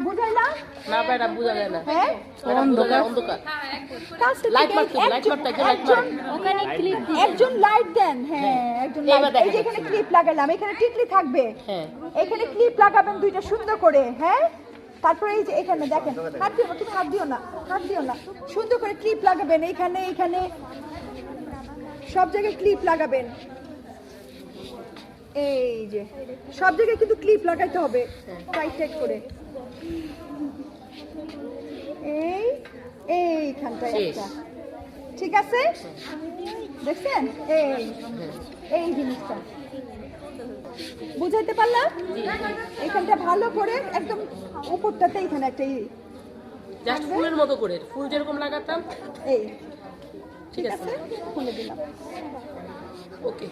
বুঝাইলাম না ম্যাডাম বুঝা যায় না। হ্যাঁ অন্ধকার অন্ধকার। লাইট মারতে লাইট মারতে লাইট মার। ওখানে ক্লিপ একজন লাইট দেন। হ্যাঁ একজন লাইট। এই যে এখানে ক্লিপ লাগালাম, এখানে টিকলি থাকবে। হ্যাঁ এখানে ক্লিপ লাগাবেন দুইটা সুন্দর করে। হ্যাঁ তারপরে এই যে এখানে দেখেন, হাত দিও না, তুমি হাত দিও না, হাত দিও না, সুন্দর করে ক্লিপ লাগাবেন। এখানে এখানে সব জায়গায় ক্লিপ লাগাবেন। এই যে সব জায়গায় কিন্তু ক্লিপ লাগাইতে হবে টাইট টাইট করে। এই এইখানটায় একটা, ঠিক আছে? দেখছেন এই এই জিনিসটা বুঝাইতে পারলাম? এখানটা ভালো করে একদম উপরটাতে এখানে একটা জাস্ট ফুলের মতো করে, ফুল যেরকম লাগাতাম এই, ঠিক আছে? খুলে দিলাম। ওকে।